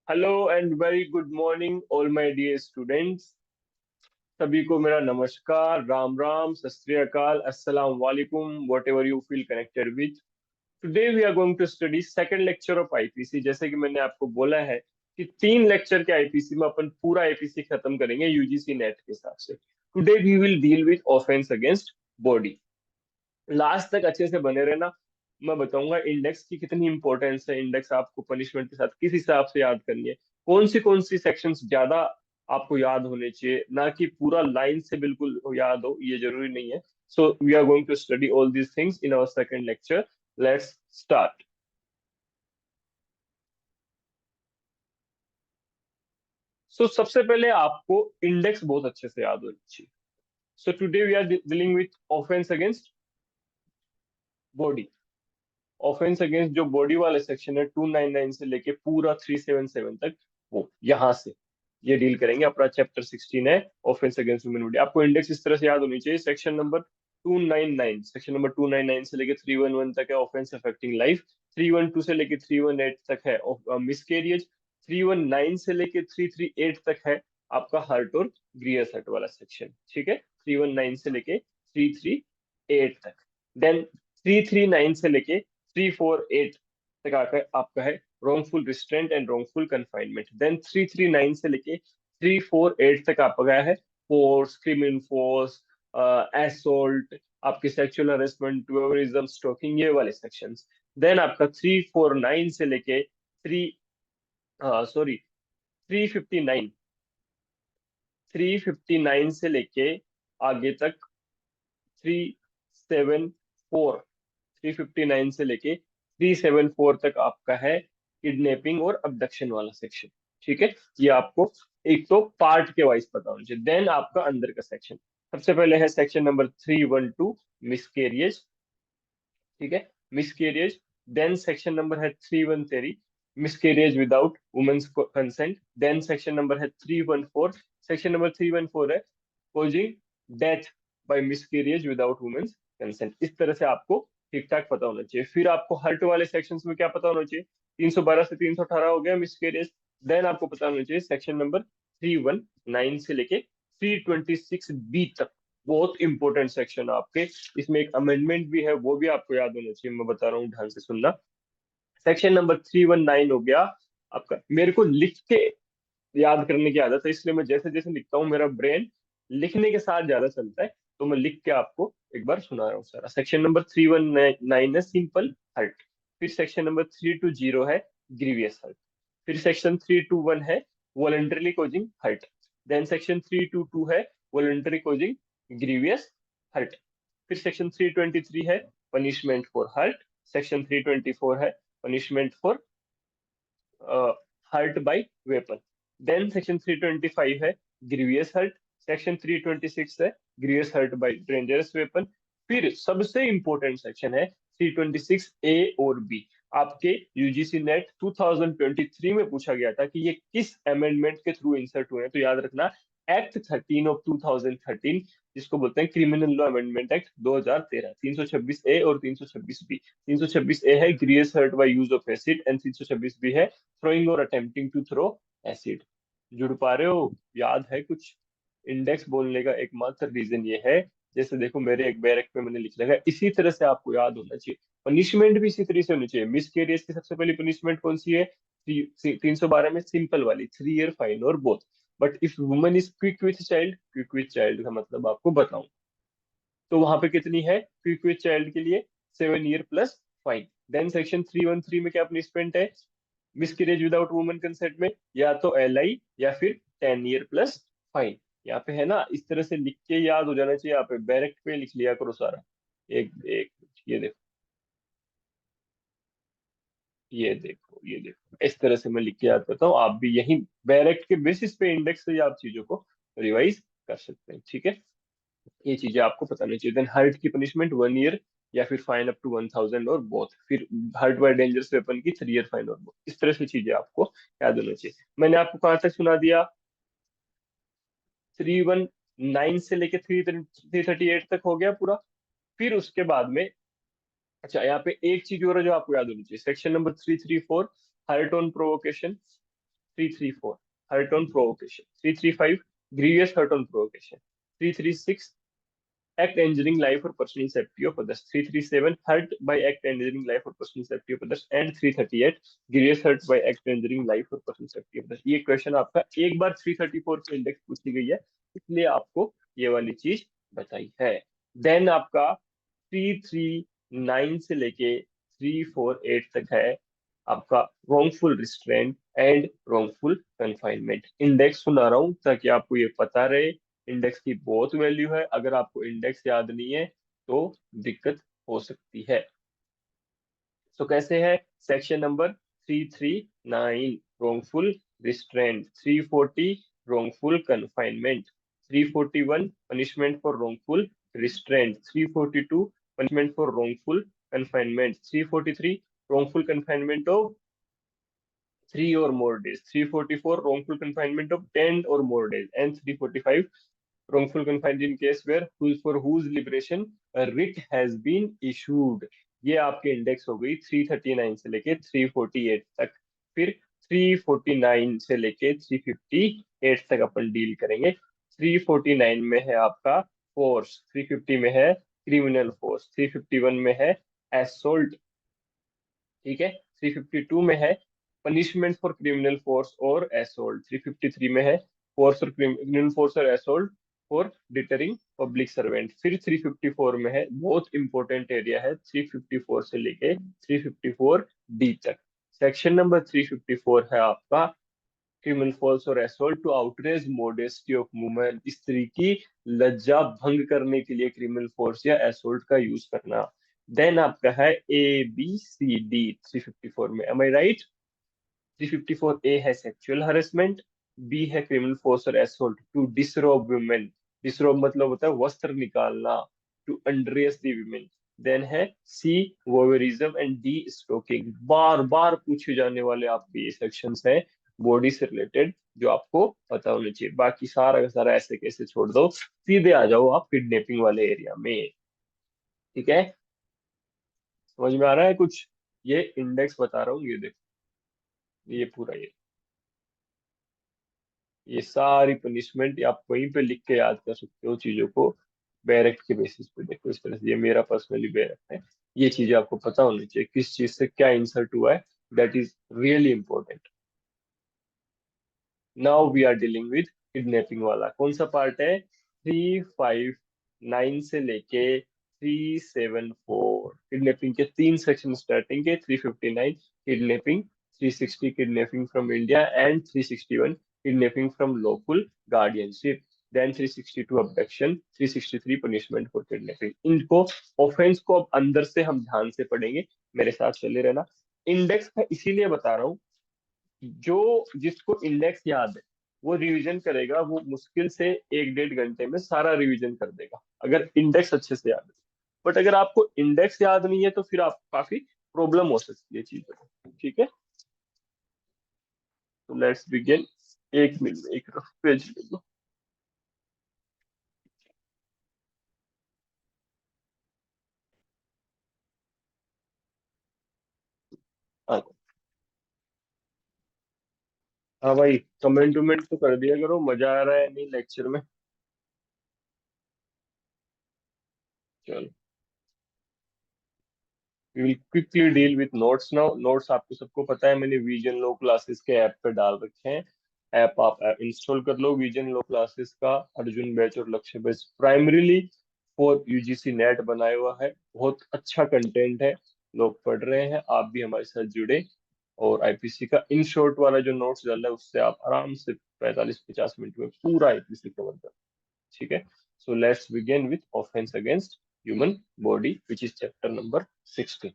Hello and very good morning all my dear students. सभी को मेरा नमस्कार, राम राम, सत श्री अकाल, अस्सलाम वालेकुम, whatever you feel connected with. Today we are going to study second lecture of IPC. जैसे कि मैंने आपको बोला है कि 3 लेक्चर के आईपीसी में अपन पूरा आईपीसी खत्म करेंगे यूजीसी नेट के हिसाब से। Today we will deal with offence against body. Last तक अच्छे से बने रहना। मैं बताऊंगा इंडेक्स की कितनी इंपॉर्टेंस है, इंडेक्स आपको पनिशमेंट के साथ किस हिसाब से याद करनी है, कौन सी सेक्शंस ज्यादा आपको याद होने चाहिए, ना कि पूरा लाइन से बिल्कुल याद हो, ये जरूरी नहीं है। So we are going to study all these things in our second lecture. Let's start. So सबसे पहले आपको इंडेक्स बहुत अच्छे से याद होनी चाहिए। So today we are dealing with offence against body. Offence against जो बॉडी वाले सेक्शन है 299 से लेके पूरा 377 तक, वो यहाँ से ये डील करेंगे। अपना चैप्टर 16 है ऑफेंस अगेंस्ट ह्यूमन बॉडी। आपको इंडेक्स इस तरह से याद होनी चाहिए। सेक्शन नंबर 299, सेक्शन नंबर 299 से लेके 311 तक है ऑफेंस अफेक्टिंग लाइफ। 312 से लेके 318 तक है मिसकैरियज। 319 से लेके 338 तक है आपका हार्ट और ग्रियस हार्ट वाला सेक्शन। ठीक है, 319 से लेके 338 तक। देन 339 से लेके 348 तक आकर आपका है wrongful restraint and wrongful confinement। Then 339 से लेके 348 तक आपका गया है फोर्स, क्रिमिनल फोर्स, असोल्ट, आपके सेक्सुअल हरेसमेंट, टूरिज्म, स्टॉकिंग, ये वाले सेक्शंस। देन आपका 349 से लेके थ्री सॉरी 359, 359 से लेके आगे तक 374, 359 से लेके 374 तक आपका है किडनैपिंग और अबडक्शन वाला सेक्शन। ठीक है, ये आपको एक तो पार्ट के वाइज पता होना चाहिए। देन आपका अंदर का सेक्शन, सबसे पहले है सेक्शन नंबर 312 मिसकेरियज। ठीक है, मिसकेरियज। देन सेक्शन नंबर है 313 miscarriage without women's consent. Then section number है 314, सेक्शन नंबर 314 है causing death by miscarriage without women's consent. इस तरह से आपको ठीक ठाक पता होना चाहिए। फिर आपको हर्ट वाले सेक्शंस में क्या पता होना चाहिए, 312 से 318 हो गया मिसकैरेज। देन आपको पता होना चाहिए सेक्शन नंबर 319 से लेके 326 बी तक। बहुत इंपॉर्टेंट सेक्शन है आपके। इसमें एक अमेंडमेंट भी है, वो भी आपको याद होना चाहिए। मैं बता रहा हूँ, ध्यान से सुनना। सेक्शन नंबर 319 हो गया आपका। मेरे को लिख के याद करने की आदत है, इसलिए मैं जैसे जैसे लिखता हूँ मेरा ब्रेन लिखने के साथ ज्यादा चलता है। तो मैं लिख के आपको एक बार सुना रहा हूँ सारा। सेक्शन नंबर 319 है सिंपल हर्ट। फिर सेक्शन नंबर 320 है ग्रीवियस हर्ट। फिर सेक्शन 321 है voluntarily causing hurt. Then section 322 है वॉलंटरी कॉजिंग ग्रीवियस हर्ट। फिर सेक्शन 323 है पनिशमेंट फॉर हर्ट। सेक्शन 324 है punishment for hurt by weapon. Then section 325 है ग्रीवियस हर्ट। सेक्शन 326 है grievous hurt by dangerous weapon. फिर सबसे इंपॉर्टेंट सेक्शन है 326 A और बी। आपके यूजीसी नेट 2023 में पूछा गया था कि ये किस अमेंडमेंट के थ्रू इंसर्ट हुए हैं। तो याद रखना, एक्ट 13 ऑफ 2013, जिसको बोलते हैं criminal law amendment act 2013, 326 A और 326 बी। 326 ए है grievous hurt by use of acid and 326 B है थ्रोइंग और अटेम्प्टिंग टू थ्रो एसिड। जुड़ पा रहे हो, याद है कुछ। इंडेक्स बोलने का एकमात्र रीजन ये है, जैसे देखो मेरे एक बैरक पे मैंने लिख रखा है, इसी तरह से आपको याद होना चाहिए। पनिशमेंट भी इसी तरह से होनी चाहिए। मिसकैरेज की सबसे पहली पनिशमेंट कौन सी है, 312 में सिंपल वाली 3 ईयर फाइन और both. But if woman is quick with child, quick with child का मतलब आपको बताऊं तो वहां पे कितनी है क्विक विथ चाइल्ड के लिए, 7 year plus fine. Then section 313 में क्या पनिशमेंट है मिसकैरेज विदाउट वुमन कंसेंट में, या तो LI या फिर 10 ईयर प्लस फाइन। यहाँ पे है ना, इस तरह से लिख के याद हो जाना चाहिए। यहाँ पे बैरेक्ट पे लिख लिया करो सारा। एक एक ये देखो, ये देखो इस तरह से मैं लिख के याद करता हूँ। आप भी यही बैरेक्ट के बेसिस पे इंडेक्स से आप चीजों को रिवाइज कर सकते हैं। ठीक है, ये चीजें आपको पता नहीं चाहिए। देन हर्ट की पनिशमेंट 1 ईयर या फिर फाइन अप टू 1000 और बोथ। फिर हर्ट बाय डेंजरस वेपन की 3 ईयर फाइन और बोथ। इस तरह से चीजें आपको याद होना चाहिए। मैंने आपको कहाँ तक सुना दिया, 319 से लेके 338 तक हो गया पूरा। फिर उसके बाद में, अच्छा यहाँ पे एक चीज और है जो आपको याद होनी चाहिए, section number 334 hurt on provocation. 334 hurt on provocation, 335 grievous hurt on provocation, 336 act injuring life or personal safety of others, 337 hurt by act injuring life or personal safety of others, and 338 grievous hurt by act injuring life or personal safety of others। ये question आपका एक बार 334 पे index पूछी गई है, इसलिए आपको ये वाली चीज बताई है। देन आपका 339 से लेके 348 तक है आपका wrongful restraint and wrongful confinement। Index सुना रहा हूं ताकि आपको ये पता रहे, इंडेक्स की बहुत वैल्यू है, अगर आपको इंडेक्स याद नहीं है तो दिक्कत हो सकती है। तो कैसे है, section number 339 wrongful restraint, 340 wrongful confinement, 341 punishment for wrongful restraint, 342 punishment for wrongful confinement, 343 wrongful confinement of 3 or more days, 344 wrongful confinement of 10 or more days, and 345 wrongful confinement in case where for whose liberation a writ has been issued। ये आपके index हो गई 339 से लेके 348 तक। फिर 349 से लेके 358 तक अपन डील करेंगे। 349 में है आपका फोर्स, 350 में है क्रिमिनल फोर्स, 351 में है एसोल्ट, ठीक है, 352 में है पनिशमेंट फॉर क्रिमिनल फोर्स और एसोल्ट, 353 में है फोर्स और क्रिमिनल फोर्स और एसोल्ट फॉर डिटरिंग पब्लिक सर्वेंट। फिर 354 में है, बहुत इंपॉर्टेंट एरिया है, 354 से लेके 354 डी तक। सेक्शन नंबर 354 है आपका क्रिमिनल फोर्स और assault to outrage modesty of women, स्त्री की लज्जा भंग करने के लिए क्रिमिनल फोर्स या एसोल्ट का यूज करना। देन आपका है ABCD 354 में, एम आई राइट? 354A है सेक्सुअल हरेसमेंट, बी है क्रिमिनल फोर्स और एसोल्ट टू डिसरोब वुमेन, डिसरोब मतलब होता है वस्त्र निकालना, टू अंड्रेस दी वुमेन। देन है सी वोवेरिज्म एंड डी स्टोकिंग, बार बार पूछे जाने वाले आपके ये सेक्शंस हैं बॉडी से रिलेटेड, जो आपको पता होना चाहिए। बाकी सारा का सारा ऐसे कैसे छोड़ दो, सीधे आ जाओ आप किडनैपिंग वाले एरिया में, ठीक है? समझ में आ रहा है कुछ? ये इंडेक्स बता रहा हूँ, ये देखो, ये पूरा ये सारी पनिशमेंट आप वहीं पे लिख के याद कर सकते हो चीजों को, बैरेक्ट के बेसिस पे। देखो इस तरह से, ये मेरा पर्सनली बैरेक्ट है, ये चीजें आपको पता होनी चाहिए, किस चीज से क्या इंसर्ट हुआ है, that is really important. Now we are dealing with kidnapping वाला कौन सा पार्ट है, 359 से लेके 374। किडनैपिंग के तीन सेक्शन स्टार्टिंग के, 359 kidnapping, 360 kidnapping from India and 361 kidnapping from lawful guardianship, then 362 abduction, 363 punishment for kidnapping. इनको ऑफेंस को अब अंदर से हम ध्यान से पढ़ेंगे, मेरे साथ चले रहना। इंडेक्स का इसीलिए बता रहा हूँ, जो जिसको इंडेक्स याद है वो रिवीजन करेगा, वो मुश्किल से 1 डेढ़ घंटे में सारा रिवीजन कर देगा, अगर इंडेक्स अच्छे से याद है। बट अगर आपको इंडेक्स याद नहीं है तो फिर आपको काफी प्रॉब्लम हो सकती है चीजों में, ठीक है? तो लेट्स बिगिन। एक मिनट में एक रफ पेज ले लो। हाँ हाँ भाई, कमेंट वमेंट तो कर दिया करो, मजा आ रहा है नहीं लेक्चर में? चलो, we will quickly deal with notes now. Notes आपको सबको पता है, मैंने विजन लो क्लासेस के ऐप पे डाल रखे हैं। ऐप आप इंस्टॉल कर लो, विजन लो क्लासेस का, अर्जुन बैच और लक्ष्य batch primarily for UGC net बनाया हुआ है, बहुत अच्छा कंटेंट है, लोग पढ़ रहे हैं, आप भी हमारे साथ जुड़े। और आईपीसी का इन शॉर्ट वाला जो नोट्स डाला है उससे आप आराम से 45-50 मिनट में पूरा आईपीसी कवर कर, ठीक है? So let's begin with offence against human body which is chapter number 16।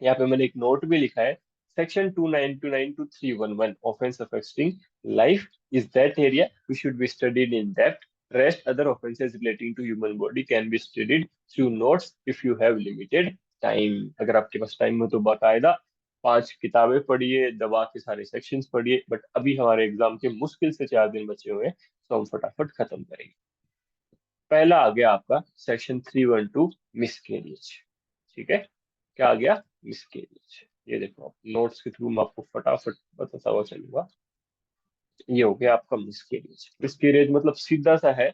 यहाँ पे मैंने एक नोट भी लिखा है, section 299 to 311 offence affecting life is that area which should be studied in depth. Rest other offenses relating to human body can be studied through notes if you have limited time। अगर आपके पास time हो तो बाकायदा 5 किताबें पढ़िए, दवा के सारे सेक्शंस पढ़िए, बट अभी हमारे एग्जाम के मुश्किल से 4 दिन बचे हुए हैं, तो हम फटाफट खत्म करेंगे। पहला आ गया आपका सेक्शन 312 मिसकेरियज, ठीक है? क्या आ गया? मिसकेरियज। ये देखो, नोट्स के थ्रू मैं आपको फटाफट बताता हुआ चलूंगा। ये हो गया आपका मिसकैरेज। मिसकैरेज मतलब सीधा सा है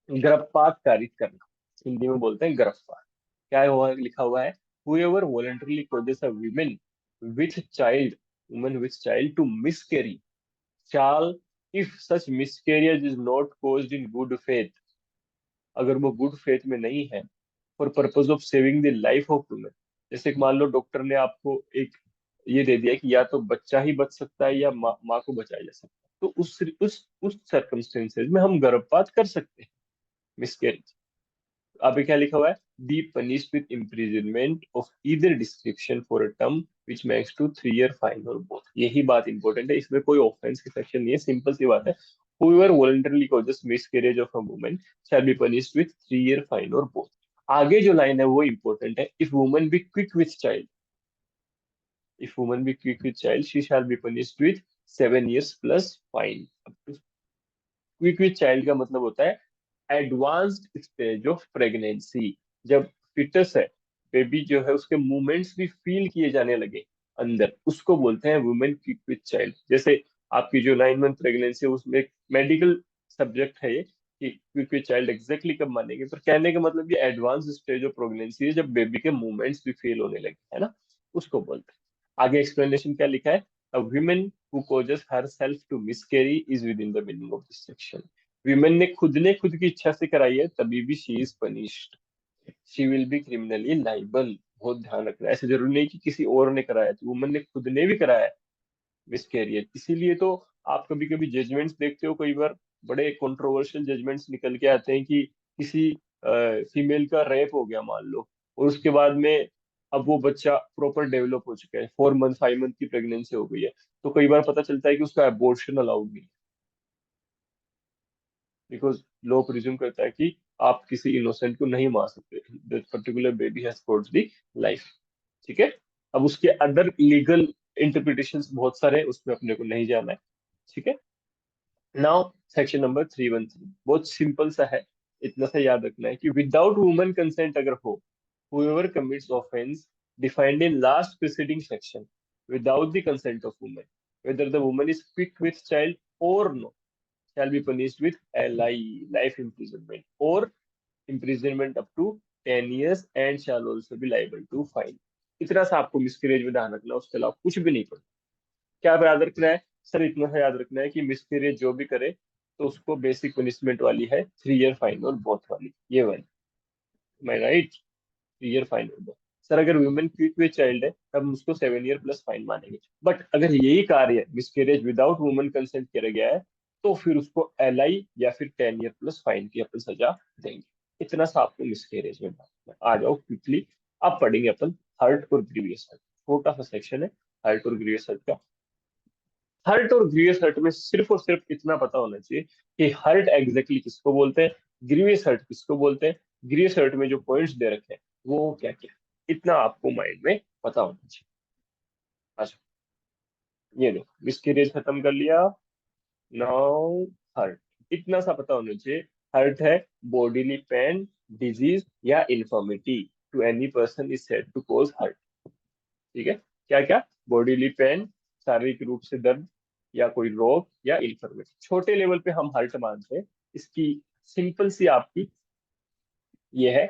गर्भपात कारित करना, हिंदी में बोलते हैं गर्भपात। क्या हुआ, लिखा हुआ है, whoever voluntarily causes a with child woman with child to miscarry shall, if such miscarriage is not caused in good faith, अगर वो गुड फेथ में नहीं है, for purpose of saving the life of women. जैसे कि मान लो doctor ने आपको एक ये दे दिया कि या तो बच्चा ही बच सकता है या माँ को बचाया जा सकता है, तो उस सर्कमस्टेंसेज में हम गर्भपात कर सकते हैं, मिसकैरेज। अभी क्या लिखा हुआ है, be punished with imprisonment of either description for a term which max to 3 year fine और बोथ। यही बात इंपॉर्टेंट है, इसमें कोई ऑफेंस की सेक्शन नहीं है, सिंपल सी बात है। whoever voluntarily causes miscarriage of a woman shall be punished with 3 year fine or both। आगे जो लाइन है वो इंपॉर्टेंट है, if woman be quick with child, if woman be quick with child she shall be punished with 7 years plus fine। Quick with child का मतलब होता है advanced stage of pregnancy, जब फिटस है, बेबी जो है, उसके मूवमेंट्स भी फील किए जाने लगे अंदर, उसको बोलते हैं वुमेन क्विक विथ चाइल्ड। जैसे आपकी जो 9 मंथ प्रेगनेंसी है उसमें एक मेडिकल सब्जेक्ट है ये कि क्विक विथ चाइल्ड एग्जैक्टली कब मानेंगे, पर कहने का मतलब ये एडवांस स्टेज ऑफ प्रेगनेंसी है जब बेबी के मूवमेंट्स भी फील होने लगे, है ना, उसको बोलते हैं। आगे एक्सप्लेनेशन क्या लिखा है, a woman who causes herself to miscarry is within the meaning of this section। Women ने खुद की इच्छा से कराई है तभी भी she is punished, she will be criminally liable. बहुत ध्यान रखना है, ऐसे जरूरी नहीं कि किसी और ने कराया, तो वुमन ने खुद ने भी कराया मिसकैरियर। इसीलिए तो आप कभी कभी जजमेंट्स देखते हो, कई बार बड़े कंट्रोवर्शियल जजमेंट्स निकल के आते हैं कि किसी फीमेल का रेप हो गया मान लो, और उसके बाद में अब वो बच्चा प्रॉपर डेवलप हो चुका है, 4 मंथ 5 मंथ की प्रेगनेंसी हो गई है, तो कई बार पता चलता है कि उसका अबॉर्शन अलाउड नहीं, बिकॉज लॉ प्रिज्यूम करता है कि आप किसी इनोसेंट को नहीं मार सकते, that particular baby has caused the life. ठीक है, अब उसके अदर लीगल इंटरप्रिटेशंस बहुत सारे हैं, उसमें अपने को नहीं जाना है। ठीक है, नाउ सेक्शन नंबर 313 बहुत सिंपल सा है, इतना सा याद रखना है कि विदाउट वुमन कंसेंट अगर हो, whoever commits offense defined in last preceding section without the consent of woman, whether the woman is quick with child or no, shall be punished with LI, life imprisonment, or imprisonment up to 10 years and shall also be liable to fine। इतना सा आपको miscarriage में ध्यान रखना है, उसके अलावा कुछ भी नहीं पढ़ना। क्या याद रखना है सर, इतना सा याद रखना है कि मिसकैरेज जो भी करे तो उसको बेसिक पनिशमेंट वाली है 3 ईयर फाइन और बोथ वाली, ये वाली, मैं राइट, 3 ईयर फाइन और बोथ। सर अगर वुमेन क्विक विद चाइल्ड है तब हम उसको 7 ईयर प्लस फाइन मानेंगे, बट अगर यही कार्य मिसकैरेज विदाउट वुमन कंसेंट किया गया है तो फिर उसको LI या फिर 10 ईयर प्लस फाइन की अपन सजा देंगे। इतना सा आपको मिसकैरेज में मानना है। आ जाओ क्विकली, अब पढ़ेंगे अपन हर्ट और ग्रीवियस हर्ट। छोटा सा सेक्शन है हर्ट और ग्रीवियस हर्ट का। हर्ट और ग्रीवियस हर्ट में सिर्फ और सिर्फ इतना पता होना चाहिए कि हर्ट एग्जैक्टली किसको बोलते हैं, ग्रीवियस हर्ट किसको बोलते हैं, ग्रीवियस हर्ट में जो पॉइंट्स दे रखे हैं वो क्या क्या, इतना आपको माइंड में पता होना चाहिए। अच्छा, ये देखो मिसकैरेज खत्म कर लिया, नाउ हर्ट, इतना सा पता होना चाहिए। हर्ट है बॉडीली पेन, डिजीज या infirmity to any person is said to cause hurt. ठीक है, क्या क्या, बॉडीली पेन, शारीरिक रूप से दर्द या कोई रोग या इन्फर्मिटी, छोटे लेवल पे हम हर्ट मानते हैं। इसकी सिंपल सी आपकी ये है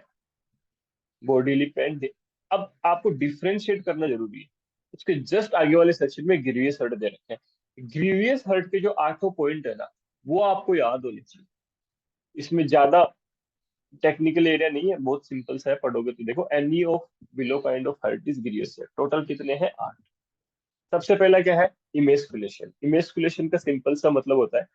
बॉडीली पेन। अब आपको डिफ्रेंशिएट करना जरूरी है, उसके जस्ट आगे वाले सेक्शन में ग्रीवियस हर्ट दे रखे हैं। ग्रीवियस हर्ट के जो 8 पॉइंट है ना, वो आपको याद होने चाहिए। इसमें ज्यादा टेक्निकल एरिया नहीं है, बहुत सिंपल सा है, पढ़ोगे तो देखो, any of below kind of hurt is grievous hurt. Total कितने हैं, 8। सबसे पहला क्या है, इमेस्कुलेशन। इमेस्कुलेशन का सिंपल सा मतलब होता है,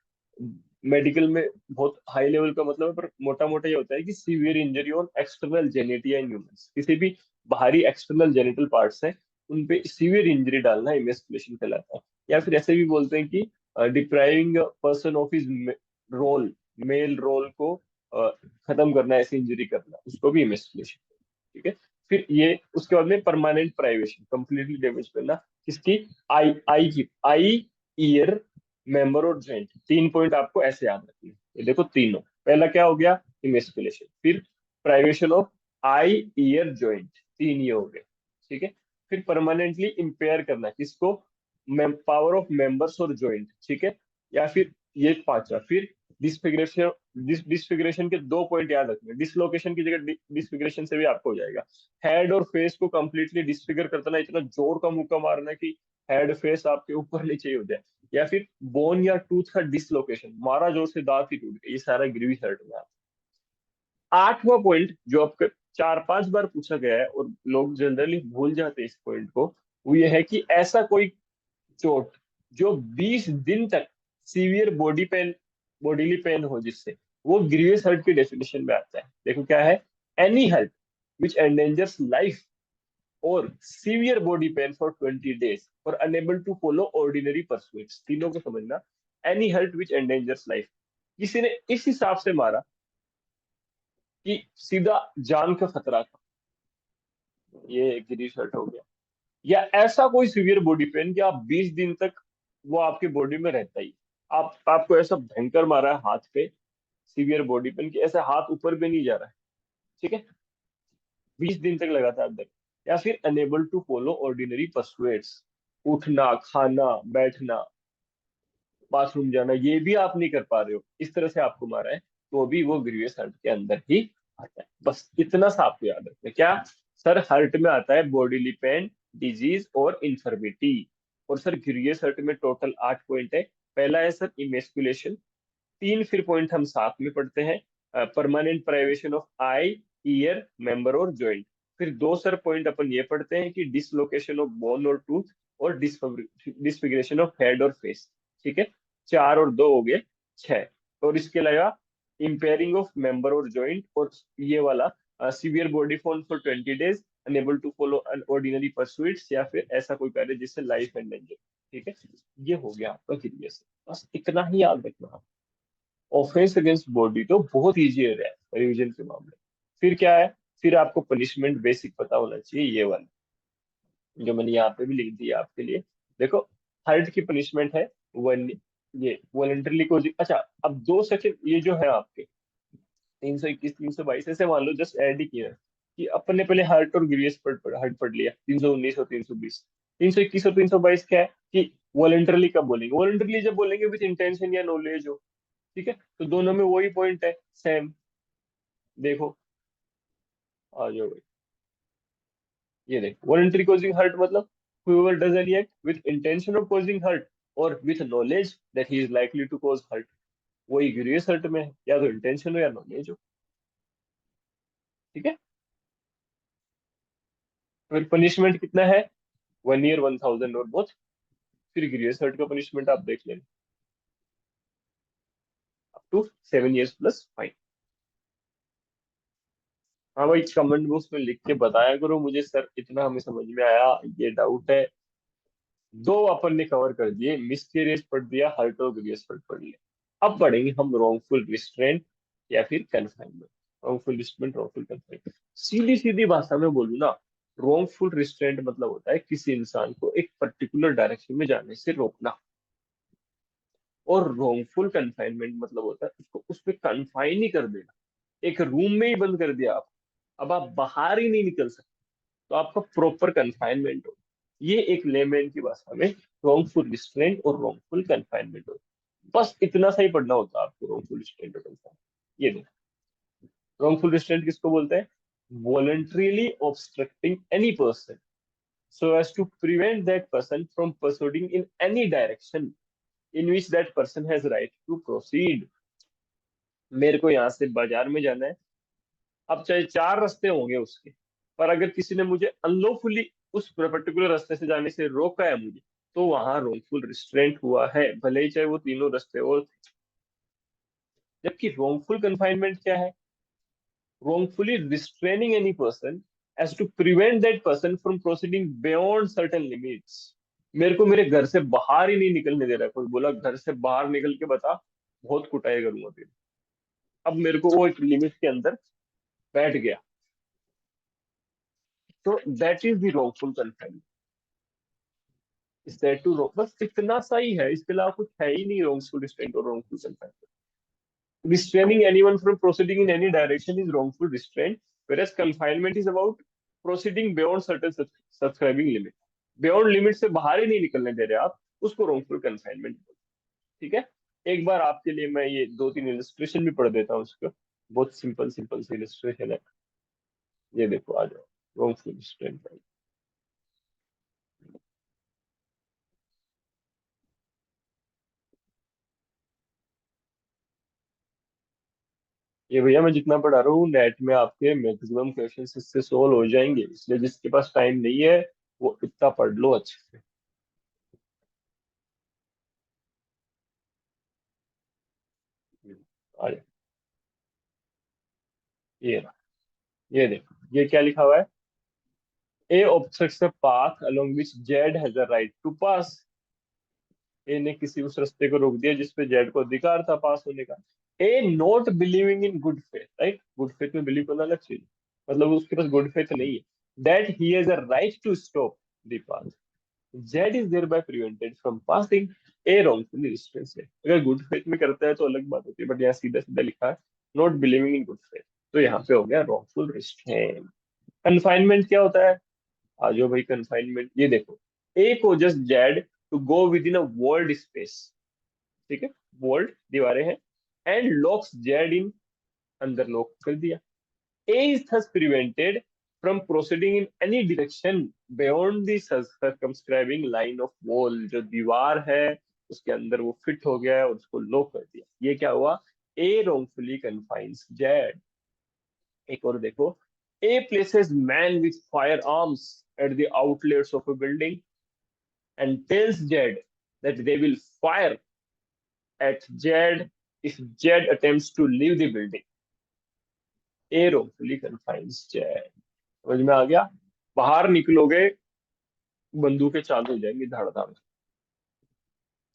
मेडिकल में बहुत हाई लेवल का मतलब है, पर मोटा मोटा ये होता है कि severe injury on external genitalia in humans, किसी भी बाहरी एक्सटर्नल जेनिटल पार्ट्स हैं उन पे सीवियर इंजरी डालना इमेस्कुलेशन कहलाता है। या फिर ऐसे भी बोलते हैं कि depriving person of his role, male role को खत्म करना, ऐसी इंजरी करना, उसको भी इमेस्कुलेशन। ठीक है, फिर ये उसके बाद में परमानेंट प्राइवेशन, कंप्लीटली डैमेज करना किसकी, आई, ईयर, मेंबर और जॉइंट। 3 पॉइंट आपको ऐसे याद रखने हैं। ये देखो तीनों, पहला क्या हो गया, इमेस्कुलेशन, फिर privation of I, year, joint, 3 ये हो गए। ठीक है, फिर परमानेंटली इम्पेयर करना किसको, पावर ऑफ मेंबर्स और ज्वाइंट, ठीक है। या फिर ये पांचवा, फिर डिसफिगरेशन। डिसफिगरेशन के दो पॉइंट याद रखने, डिसलोकेशन की जगह डिसफिगरेशन से भी आपको हो जाएगा। हेड और फेस को कंप्लीटली डिसफिगर कर देना, इतना जोर का मुक्का मारना कि हेड फेस आपके ऊपर नीचे ही हो जाए। या फिर बोन या टूथ का डिसलोकेशन, मारा जोर से दांत ही टूट गया, ये सारा ग्रीवी हर्ट में आता है। आठवां पॉइंट जो आपका 4-5 बार पूछा गया है और लोग जनरली भूल जाते हैं इस पॉइंट को, वो ये है कि ऐसा कोई चोट जो 20 दिन तक सीवियर बॉडीली पेन हो, जिससे वो ग्रीवियस हर्ट की डेफिनेशन में आता है। देखो क्या है, any hurt which endangers life और severe body pain for 20 days और unable to follow ordinary pursuits, तीनों को समझना। Any hurt which endangers life, किसी ने इस हिसाब से मारा कि सीधा जान का खतरा था, ये ग्रीवियस हर्ट हो गया। या ऐसा कोई सीवियर बॉडी पेन कि आप 20 दिन तक वो आपकी बॉडी में रहता ही, आपको ऐसा भयंकर मारा है हाथ पे, सीवियर बॉडी पेन कि ऐसा हाथ ऊपर भी नहीं जा रहा है, ठीक है, 20 दिन तक लगातार दर्द। या फिर अनेबल टू फॉलो ऑर्डिनरी पर्सुएट्स, उठना, खाना, बैठना, बाथरूम जाना, ये भी आप नहीं कर पा रहे हो, इस तरह से आपको मारा है, तो भी वो ग्रीवियस हर्ट के अंदर ही आता है। बस इतना सा आपको याद रखना है। क्या सर, हर्ट में आता है बॉडीली पेन, डिजीज और इंफर्मिटी। और सर ग्रीवियस हर्ट में टोटल 8 पॉइंट है। पहला है सर इमेस्कुलेशन, तीन फिर पॉइंट हम साथ में पढ़ते हैं, permanent privation of I, year, member और जॉइंट। फिर दो सर पॉइंट अपन ये पढ़ते हैं कि डिसलोकेशन ऑफ बोन और टूथ और डिसफिगरेशन ऑफ हेड और फेस, ठीक है। चार और दो हो गए, छह। और इसके अलावा इम्पेयरिंग ऑफ मेंबर और जॉइंट, और ये वाला severe body fall for 20 days, unable to follow an ordinary pursuits, या फिर ऐसा कोई कार्य जिससे लाइफ एंडेंजर, ठीक है। ये हो गया आपका ग्रीवियस। बस इतना ही याद रखना। ऑफेंस अगेंस्ट बॉडी तो बहुत इजी है रिवीजन के मामले। फिर क्या है, फिर आपको पनिशमेंट बेसिक पता होना चाहिए, ये वाला जो मैंने यहाँ पे भी लिख दिया आपके लिए। देखो, हर्ट की पनिशमेंट है वन, ये वॉलंटरली को, अच्छा अब 2 सेकंड, ये जो है आपके 321 322 ऐसे मान लो, जस्ट ऐड ही किया है कि अपन ने पहले हर्ट और ग्रीवियस हर्ट पढ़ लिया, 319 और 320। 321 और 322 क्या है कि वॉलंटरली कब बोलेंगे, वॉलंटरली जब बोलेंगे विद इंटेंशन या नॉलेज हो, ठीक है। तो दोनों में वही पॉइंट है, सेम। देखो, आ जाओ भाई, ये देखो, वॉलंटरी कॉजिंग हर्ट मतलब whoever does any act with intention of causing hurt or with knowledge that he is likely to cause hurt, वही ग्रीवियस हर्ट में है, या तो इंटेंशन हो या नॉलेज हो, ठीक है। फिर पनिशमेंट कितना है, 1 year 1000 और बोथ। फिर ग्रीवियस हर्ट का पनिशमेंट आप देख लेना, up to 7 years plus fine. हाँ भाई, कमेंट बॉक्स में लिख के बताया करो मुझे, सर इतना हमें समझ में आया, ये डाउट है। दो अपन ने कवर कर दिए, मिस्टीरियस पढ़ दिया, हर्ट और ग्रीवियस हर्ट पढ़ लिया। अब पढ़ेंगे हम रॉन्गफुल रिस्ट्रेंट या फिर confinement. Wrongful restraint, wrongful confinement, सीधी सीधी भाषा में बोलूँ ना, रॉन्गफुल रिस्ट्रेंट मतलब होता है किसी इंसान को एक पर्टिकुलर डायरेक्शन में जाने से रोकना। और रॉन्गफुल कन्फाइनमेंट मतलब होता है उसको उस पर कन्फाइन ही कर देना, एक रूम में ही बंद कर दिया आप, अब आप बाहर ही नहीं निकल सकते, तो आपका प्रॉपर कन्फाइनमेंट हो। ये एक लेमैन की भाषा में रॉन्गफुल रिस्ट्रेंट और रॉन्गफुल कन्फाइनमेंट हो। बस इतना सा ही पढ़ना होता है आपको, रॉन्गफुल रिस्ट्रेंट और कन्फाइनमेंट। ये देखो, रॉन्गफुल रिस्ट्रेंट किसको बोलते हैं, voluntarily obstructing any person so as to prevent that person from proceeding in any direction in which that person has right to proceed। मेरे को यहाँ से बाजार में जाना है, अब चाहे 4 रास्ते होंगे उसके, पर अगर किसी ने मुझे अनलॉफुली उस पर्टिकुलर रास्ते से जाने से रोका है मुझे, तो वहां रॉन्गफुल रिस्ट्रेंट हुआ है, भले ही चाहे वो तीनों रास्ते और थे। जबकि रॉन्गफुल कन्फाइनमेंट क्या है, wrongfully restraining any person as to prevent that person from proceeding beyond certain limits। मेरे को मेरे घर से बाहर ही नहीं निकलने दे रहा है, कोई बोला घर से बाहर निकल के बता, बहुत कुटाई करूंगा तेरी। अब मेरे को वो एक लिमिट के अंदर बैठ गया, तो that is the wrongful confinement. Is that too wrong, बस इतना सा ही है, इसके अलावा कुछ है ही नहीं रॉन्गफुल रिस्ट्रेंट और wrongful confinement. Restraining anyone from proceeding in any direction is wrongful restraint, whereas confinement is about proceeding beyond certain subscribing limit। Beyond limit से बाहर ही नहीं निकलने दे रहे आप, उसको रोंगफुल कन्फाइनमेंट। ठीक है। एक बार आपके लिए मैं ये दो तीन इलस्ट्रेशन भी पढ़ देता हूँ उसको। बहुत सिंपल सिंपल सी इलस्ट्रेशन है। ये देखो, आ जाओ, रोंगफुल स्ट्रेंथ। ये भैया मैं जितना पढ़ा रहा हूँ नेट में आपके मैक्सिमम क्वेश्चंस इससे सोल्व हो जाएंगे, इसलिए जिसके पास टाइम नहीं है वो इतना पढ़ लो अच्छे से। आ जाओ। ये रहा, ये देखो, ये क्या लिखा हुआ है। ए obstructs a path along which Z has a right to pass। ए ने किसी उस रास्ते को रोक दिया जिसपे जेड को अधिकार था पास होने का। A not believing in good faith, right, good faith में बिलीव करना अलग चीज है। मतलब उसके पास गुड फेथ नहीं है। That he has a right to stop the path, Z is thereby prevented from passing। A wrongfully restrains है। अगर गुड फेथ में करता है तो अलग बात होती है, बट यहाँ सीधा सीधा लिखा है not believing in good faith, तो यहाँ पे हो गया wrongful restraint। कन्फाइनमेंट क्या होता है? आ जाओ भाई, कन्फाइनमेंट ये देखो। ए को just Z to go within a world space, ठीक है, वर्ल्ड दीवारें हैं, एंड लॉक्स जेड इन, अंदर लॉक कर दिया। A is thus prevented from proceeding in any direction beyond the circumscribing line of wall. जो दीवार है उसके अंदर वो फिट हो गया है और उसको लॉक कर दिया, ये क्या हुआ? A wrongfully confines Z. एक और देखो। A places man with firearms at the outlets of a building and tells Jed that they will fire at Jed if Jed attempts to leave the building. A wrongfully confines Jed। समझ में आ गया? बाहर निकलोगे बंदूकें चालू हो जाएंगी धाड़ धाड़।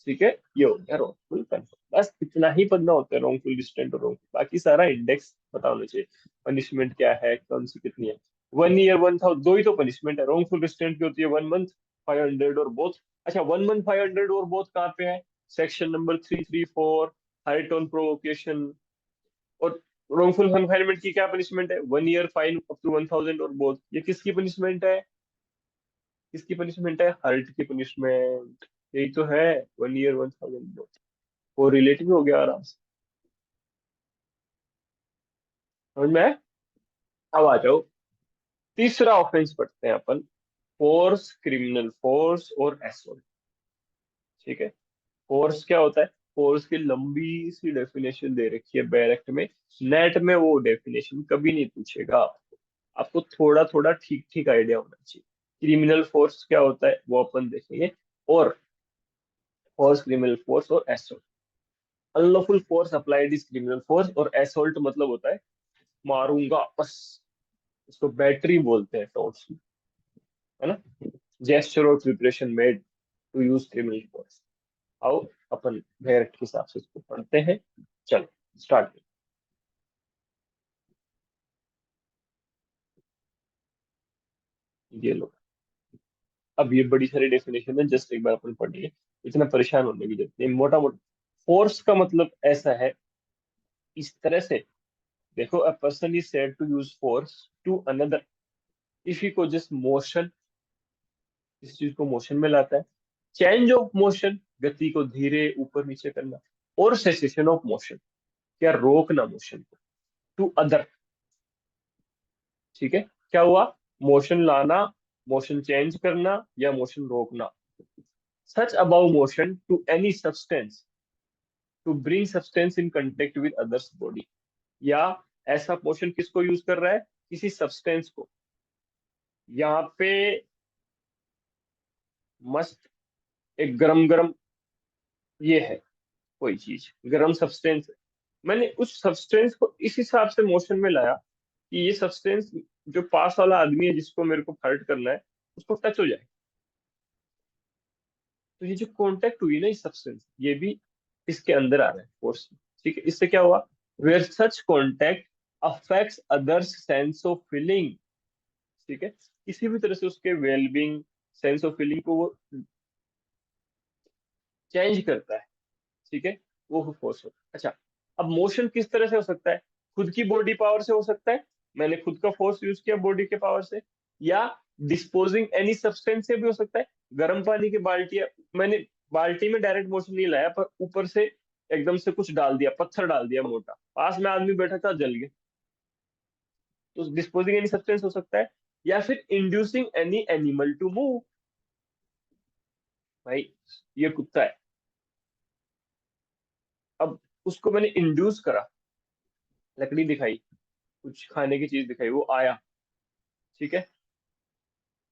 ठीक है, ये हो गया wrongful confine। बस इतना ही पढ़ना होता है, wrongful डिस्टेंट और wrongful, बाकी सारा इंडेक्स पता होना चाहिए। पनिशमेंट क्या है, कौन सी कितनी है। 1 ईयर 1,000, दो ही तो पनिशमेंट है। wrongful डिस्टेंट की होती है 1 मंथ 500 और बोथ। अच्छा, 1 मंथ 500 और बोथ कहाँ पे है? Section number 334, height on provocation. और wrongful कन्फाइनमेंट की क्या पनिशमेंट है? 1 ईयर फाइन अप टू 1,000 और बोथ। ये किसकी पनिशमेंट है? किसकी पनिशमेंट है? हर्ट की पनिशमेंट। यही तो है, 1 ईयर 1,000 बोथ। वो रिलेटिव हो गया आराम से। समझ में आया? अब आ जाओ, तीसरा ऑफेंस पढ़ते हैं अपन। फोर्स, क्रिमिनल फोर्स और एसोल्ट। ठीक है। फोर्स क्या होता है? फोर्स की लंबी सी डेफिनेशन दे रखी है बैरेक्ट में। नेट में वो डेफिनेशन कभी नहीं पूछेगा आपको। आपको थोड़ा थोड़ा ठीक ठीक आइडिया होना चाहिए। क्रिमिनल फोर्स क्या होता है वो अपन देखेंगे। और फोर्स, क्रिमिनल फोर्स और assault. Unlawful force applied is criminal force, और एसोल्ट मतलब होता है मारूंगा बस। इसको बैटरी बोलते हैं टोर्स, है ना। जेस्चर और preparation made to use criminal force. आओ अपन डायरेक्ट के हिसाब से इसको पढ़ते हैं। चलो स्टार्ट। ये लो, अब ये बड़ी सारी डेफिनेशन है, जस्ट एक बार अपन पढ़िए। इतना परेशान होने की जरूरत नहीं, मोटा मोटा। फोर्स का मतलब ऐसा है, इस तरह से देखो। A person is said to use force to another if he को जस्ट मोशन, इस चीज को मोशन में लाता है। चेंज ऑफ मोशन, गति को धीरे ऊपर नीचे करना। और सेसेशन ऑफ मोशन, क्या रोकना मोशन को, टू अदर। ठीक है। क्या हुआ? मोशन लाना, मोशन चेंज करना, या मोशन रोकना। Such about motion to any substance to bring substance in contact with others body. या ऐसा मोशन किसको यूज कर रहा है? किसी सब्सटेंस को। यहाँ पे मस्त एक गरम गरम ये है, कोई चीज गरम सब्सटेंस है। मैंने उस सब्सटेंस को इस हिसाब से मोशन में लाया कि ये सब्सटेंस, जो पास वाला आदमी है जिसको मेरे को हर्ट करना है, उसको टच हो जाए। तो ये जो कांटेक्ट हुई ना इस सब्सटेंस, ये भी इसके अंदर आ रहा है फोर्स। ठीक है। इससे क्या हुआ? Where such contact affects others sense of feeling. ठीक है। किसी भी तरह से उसके वेलबींग, सेंस ऑफ फीलिंग को वो चेंज करता है। ठीक है। वो फोर्स होता है। अच्छा, अब मोशन किस तरह से हो सकता है? खुद की बॉडी पावर से हो सकता है, मैंने खुद का फोर्स यूज किया बॉडी के पावर से। या डिस्पोजिंग एनी सब्सटेंस से भी हो सकता है। गर्म पानी की बाल्टी है, मैंने बाल्टी में डायरेक्ट मोशन नहीं लाया, पर ऊपर से एकदम से कुछ डाल दिया, पत्थर डाल दिया मोटा, पास में आदमी बैठा था, जल गया, तो डिस्पोजिंग एनी सब्सटेंस हो सकता है। या फिर inducing any animal to move. भाई ये कुत्ता है, अब उसको मैंने इंड्यूस करा, लकड़ी दिखाई, कुछ खाने की चीज दिखाई, वो आया, ठीक है।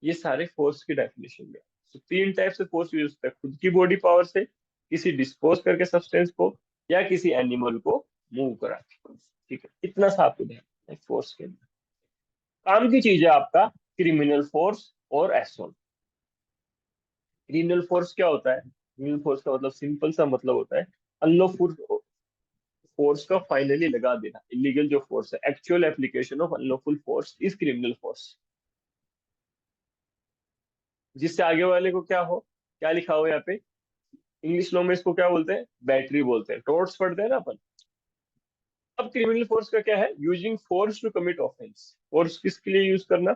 ये सारे फोर्स की डेफिनेशन में। तो तीन टाइप से फोर्स यूज होता है, खुद की बॉडी पावर से, किसी डिस्पोज करके सब्सटेंस को, या किसी एनिमल को मूव करा के। ठीक है, इतना सा आपको ध्यान है फोर्स के अंदर। काम की चीज है आपका क्रिमिनल फोर्स और एसोल्ट। क्रिमिनल फोर्स क्या होता है? क्रिमिनल फोर्स का मतलब सिंपल सा मतलब होता है अनलॉफुल फोर्स का फाइनली लगा देना। इलीगल जो फोर्स है, actual application of unlawful force is criminal force. जिससे आगे वाले को क्या हो, क्या लिखा हो यहाँ पे, इंग्लिश लॉ में इसको क्या बोलते हैं, बैटरी बोलते हैं, टोर्ट्स पढ़ते हैं ना अपन। अब क्रिमिनल फोर्स का क्या है, using force to commit offence. Force किसके लिए यूज करना,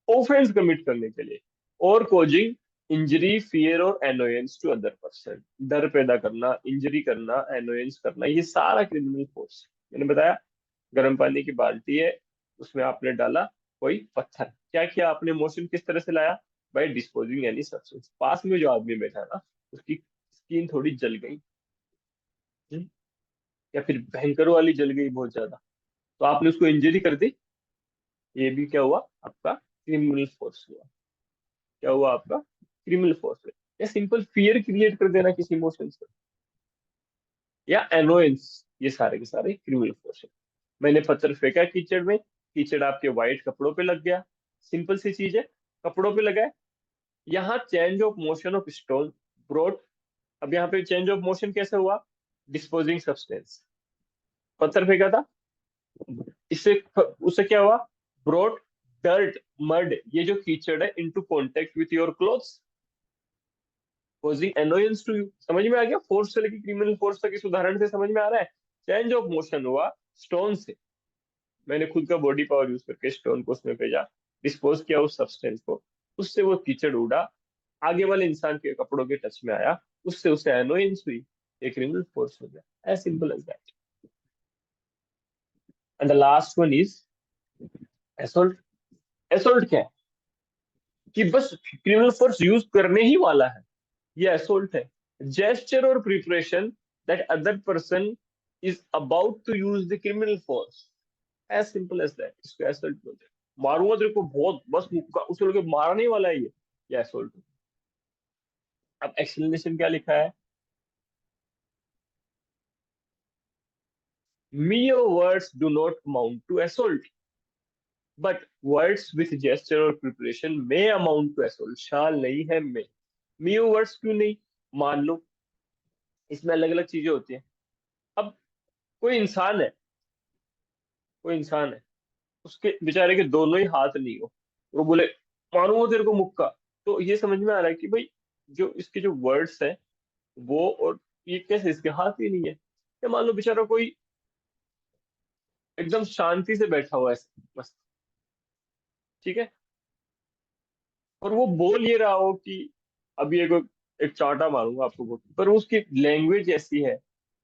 ऑफेंस कमिट करने के लिए, और कोजिंग इंजरी, फियर और एनोयंस टू अदर पर्सन। डर पैदा करना, इंजरी करना, एनोयंस करना, ये सारा क्रिमिनल फोर्स। मैंने बताया गर्म पानी की बाल्टी है, उसमें आपने डाला कोई पत्थर, क्या किया आपने, मोशन किस तरह से लाया, बाय डिस्पोजिंग एनी सब्सटेंस। पास में जो आदमी बैठा ना, उसकी स्किन थोड़ी जल गई, हम्म, या फिर भयंकर वाली जल गई बहुत ज्यादा, तो आपने उसको इंजरी कर दी। ये भी क्या हुआ, आपका क्रिमिनल फोर्स हुआ। क्या हुआ आपका, क्रिमिनल फोर्स हुआ। या सिंपल फियर क्रिएट कर देना किसी इमोशन से, या एनोयंस, ये सारे के सारे क्रिमिनल फोर्स है। मैंने पत्थर फेंका कीचड़ में, कीचड़ आपके व्हाइट कपड़ों पे लग गया, सिंपल सी चीज है, कपड़ों पे लगा है। यहाँ change of motion of stone brought. अब यहाँ पे चेंज ऑफ मोशन कैसे हुआ, डिस्पोजिंग सब्सटेंस, पत्थर फेंका था, इससे उससे क्या हुआ, ब्रोट डर्ट मड, ये जो कीचड़ है, into contact with your clothes, causing annoyance to you. समझ में आ गया, फोर्स से लेकर क्रिमिनल फोर्स तक इस उदाहरण से समझ में आ रहा है। चेंज ऑफ मोशन हुआ स्टोन से, मैंने खुद का बॉडी पावर यूज करके स्टोन को उसमें भेजा, डिस्पोज किया उस सब्सटेंस को, उससे वो कीचड़ उड़ा, आगे वाले इंसान के कपड़ों के टच में आया, उससे उसे एनोयंस हुई, एक क्रिमिनल फोर्स हो गया। As simple as that. And the last one is assault. Assault क्या है, कि बस क्रिमिनल फोर्स यूज करने ही वाला है, ये एसोल्ट है। जेस्चर और preparation that other person is about to use the criminal force. As simple as that, इसको एसोल्ट बोलते हैं। मारूंगा तेरे को बहुत, बस मुक्का उसे लोग मारने वाला है ये एसोल्ट। अब एक्सप्लेनेशन क्या लिखा है, mere words do not amount to assault, but words with gesture और preparation may amount to assault। शाल नहीं है may। mere words क्यों नहीं, मान लो इसमें अलग अलग चीजें होती हैं। अब कोई इंसान है, कोई इंसान है, उसके बेचारे के दोनों ही हाथ नहीं हो, वो बोले मारूंगा तेरे को मुक्का, तो ये समझ में आ रहा है कि भाई जो इसके जो वर्ड्स है वो, और ये कैसे, इसके हाथ ही नहीं है। या मान लो बेचारा कोई एकदम शांति से बैठा हुआ है, मस्त, ठीक है, और वो बोल ये रहा हो कि अभी एक चांटा मारूंगा आपको बहुत, पर उसकी लैंग्वेज ऐसी है,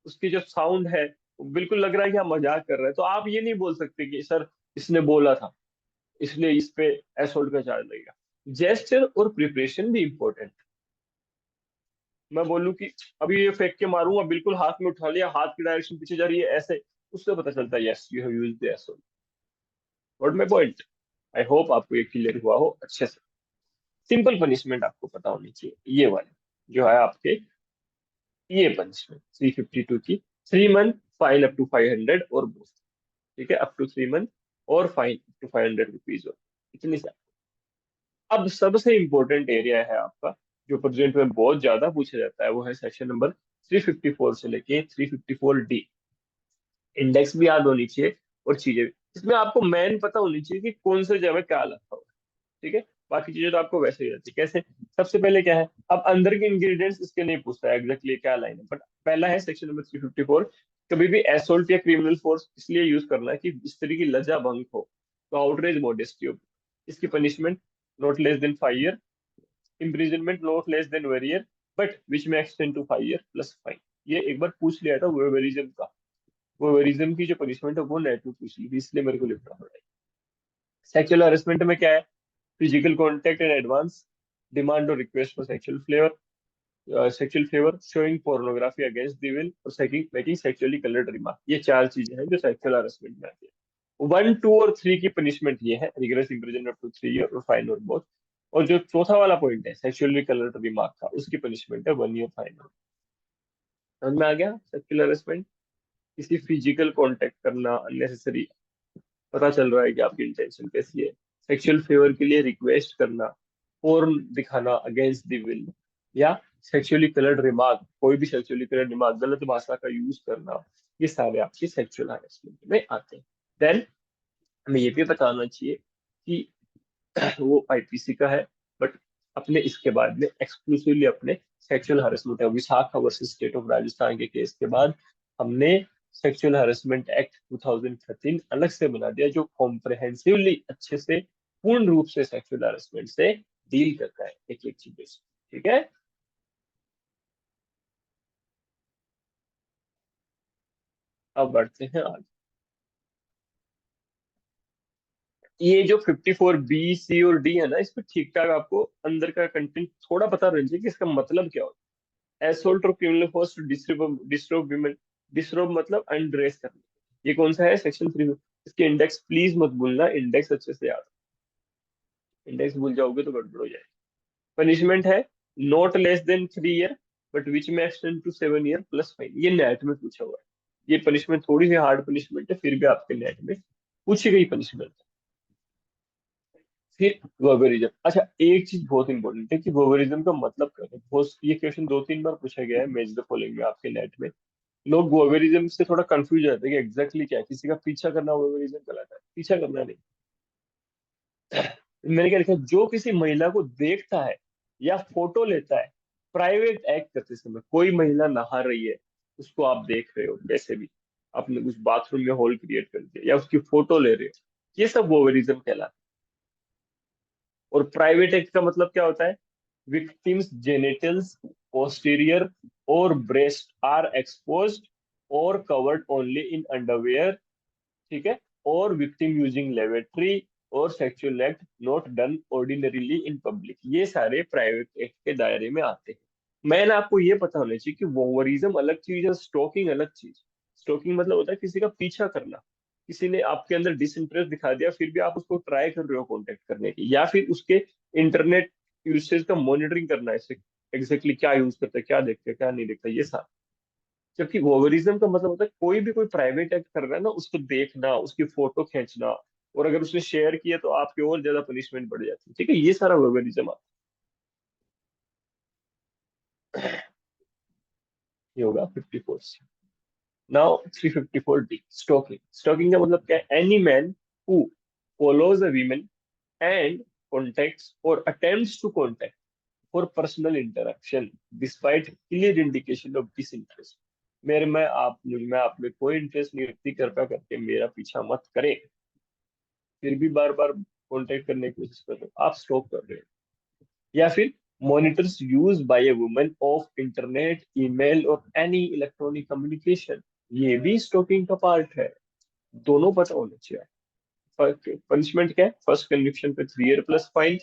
उसकी जो साउंड है, वो बिल्कुल लग रहा है कि हम मजाक कर रहे हैं, तो आप ये नहीं बोल सकते कि सर इसने बोला था इसलिए इस पे असोल्ट का चार्ज लगेगा। जेस्चर और प्रिपरेशन भी इंपॉर्टेंट। मैं बोलूँ कि अभी ये फेंक के मारूंगा, बिल्कुल हाथ में उठा लिया, हाथ की डायरेक्शन पीछे जा रही है ऐसे, उससे पता चलता है yes you have used the assault. What my point, I hope आपको ये क्लियर हुआ हो अच्छे से। सिंपल पनिशमेंट आपको पता होनी चाहिए, ये वाले जो है आपके, ये पनिशमेंट 352 की, 3 मंथ, फाइन अप टू 500 और बोथ। ठीक है, अप टू 3 मंथ और फाइन अप टू 500 रुपीज और, इतनी सा। अब सबसे इंपॉर्टेंट एरिया है आपका, जो प्रेजेंट में बहुत ज्यादा पूछा जाता है, वो है सेक्शन नंबर 354 से लेके 354D। इंडेक्स भी याद होनी चाहिए और चीजें भी। इसमें आपको मेन पता होनी चाहिए कि कौन से जगह क्या लिखा हुआ है, ठीक है। बाकी चीजें तो आपको वैसे ही रहती है। कैसे, सबसे पहले क्या है, अब अंदर के इंग्रेडिएंट्स इसके नहीं पूछता है एग्जैक्टली क्या लाइन है, बट पहला है सेक्शन नंबर 354, कभी भी एसोल्ट या क्रिमिनल फोर्स इसलिए यूज करना है कि स्त्री की लज्जा भंग हो, तो आउटरेज मॉडेस्टी हो। इसकी punishment not less than 5 year, imprisonment not less than 1 year, but which में extend to 5 year plus fine. ये एक बार पूछ लिया था वोवेरिज्म का, वोवेरिज्म की जो पनिशमेंट है वो नेट में पूछ ली थी, इसलिए मेरे को लिखना पड़ा। सेक्सुअल हरेसमेंट में क्या है? Physical contact in advance, demand और request for sexual favour, showing pornography against the will, और मेकिंग सेक्सुअली कलर्ड रिमार्क। ये चार चीजें हैं जो सेक्सुअल हरेसमेंट में आती है। 1, 2 और 3 की पनिशमेंट ये है, rigorous imprison up to 3 year और फाइन और बोथ। और जो चौथा वाला पॉइंट है सेक्सुअली कलर्ड रिमार्क का, उसकी पनिशमेंट है 1 ईयर फाइन। समझ में आ गया? सेक्सुअल हरेसमेंट किसी फिजिकल कांटेक्ट करना अननेसेसरी, पता चल रहा है कि आपकी इंटेंशन कैसी है। सेक्सुअल फेवर के लिए रिक्वेस्ट करना, पोर्न दिखाना अगेंस्ट द विल, या सेक्सुअली कलर्ड रिमार्क, कोई भी सेक्सुअली कलर्ड रिमार्क, गलत भाषा का यूज करना, ये सारे आपके सेक्सुअल हरेसमेंट में आते हैं। देन हमें ये भी बताना चाहिए कि वो आईपीसी का है, बट अपने इसके बाद में एक्सक्लूसिवली अपने सेक्सुअल हरेसमेंट है, Vishakha versus state of Rajasthan के केस के बाद हमने सेक्सुअल हरेसमेंट एक्ट 2013 अलग से बना दिया, जो कॉम्प्रहेंसिवली अच्छे से पूर्ण रूप से सेक्सुअल हरेसमेंट से डील करता है एक एक चीजों से। ठीक है, अब बढ़ते हैं आगे। ये जो 54 बी सी और डी है ना, इसमें ठीक ठाक आपको अंदर का कंटेंट थोड़ा पता रहना चाहिए कि इसका मतलब क्या होता है। एसोल्ट और criminal force to disturb disturb women, disturb मतलब अनड्रेस करना। ये कौन सा है? सेक्शन 3। इसके इंडेक्स प्लीज मत भूलना, इंडेक्स अच्छे से याद, इंडेक्स भूल जाओगे तो गड़बड़ हो जाएगी। पनिशमेंट है not less than 3 year, but which में extend to 7 year plus fine. ये नेट में पूछा हुआ है, ये पनिशमेंट थोड़ी सी हार्ड पनिशमेंट है, फिर भी आपके नेट में पूछी गई पनिशमेंट। फिर वर्बरिज्म। अच्छा, एक चीज बहुत इंपॉर्टेंट है कि वर्बरिज्म का मतलब क्या है। बहुत ये क्वेश्चन 2-3 बार पूछा गया है मैच द फॉलोइंग में आपके नेट में। लोग वर्बरिज्म से थोड़ा कंफ्यूज रहते हैं कि एग्जैक्टली क्या है। किसी का पीछा करना वर्बरिज्म कहलाता है? पीछा करना नहीं। मैंने क्या लिखा, जो किसी महिला को देखता है या फोटो लेता है प्राइवेट एक्ट करते समय, कोई महिला नहा रही है, उसको आप देख रहे हो वैसे भी, आपने उस बाथरूम में होल क्रिएट कर दिया या उसकी फोटो ले रहे हो, ये सब वोवरिज्म कहलाता है। और प्राइवेट एक्ट का मतलब क्या होता है? विक्टिम्स जेनिटल्स, पोस्टीरियर और ब्रेस्ट आर एक्सपोज्ड और कवर्ड ओनली इन अंडरवेयर, ठीक है, और विक्टिम यूजिंग लेवेटरी और sexual act not done ordinarily in public, ये सारे प्राइवेट एक्ट के दायरे में आते हैं। मैंने आपको ये पता होना चाहिए कि वोवरिज्म अलग चीज है, स्टॉकिंग अलग चीज। स्टॉकिंग मतलब होता है किसी का पीछा करना, किसी ने आपके अंदर डिसइंटरेस्ट दिखा दिया, फिर भी आप उसको ट्राई कर रहे हो कांटेक्ट करने की, या फिर उसके इंटरनेट यूसेज का मॉनिटरिंग करना है, एग्जैक्टली क्या यूज करता है, क्या देखता है, क्या नहीं देखता, ये सारा। जबकि वोवरिज्म का मतलब होता है कोई भी कोई प्राइवेट एक्ट कर रहा है ना, उसको देखना, उसकी फोटो खींचना, और अगर उसने शेयर किया तो आपकी और ज्यादा पनिशमेंट बढ़ जाती है। ठीक है, ये सारा वोवरिज्म आता है। ये होगा 54। Now 354 D, stocking. स्टॉकिंग का मतलब क्या है? Any man who follows a women and contacts और attempts to contact for personal interaction despite clear indication of disinterest. मेरे में आप में कोई इंटरेस्ट नहीं रखती, कृपया करके मेरा पीछा मत करें, फिर भी बार बार कांटेक्ट करने की कोशिश कर रहे हो, आप स्टॉक कर रहे हो। या फिर monitors use by a woman of internet, email और एनी इलेक्ट्रॉनिक कम्युनिकेशन, ये भी स्टॉकिंग का पार्ट है। दोनों पता होना चाहिए। पनिशमेंट क्या है? फर्स्ट कन्विक्शन पे 3 year plus fine,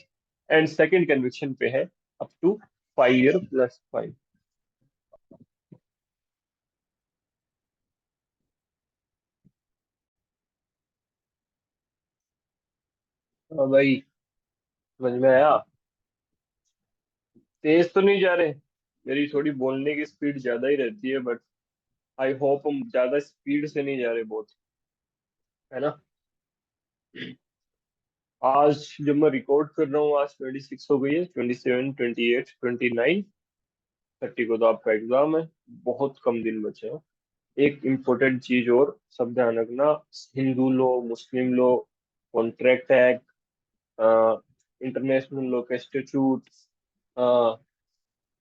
and second conviction पे है up to 5 year plus fine. हाँ भाई, समझ में आया? तेज तो नहीं जा रहे, मेरी थोड़ी बोलने की स्पीड ज्यादा ही रहती है, बट आई होप हम ज्यादा स्पीड से नहीं जा रहे बहुत, है ना? आज जब मैं रिकॉर्ड कर रहा हूँ, आज 26 हो गई है, 27, 28, 29, 30 को तो आपका एग्जाम है। बहुत कम दिन बचे हैं। एक इम्पोर्टेंट चीज और, सब ध्यान रखना, हिंदू लॉ, मुस्लिम law, contract act, international law के स्टेट्यूट,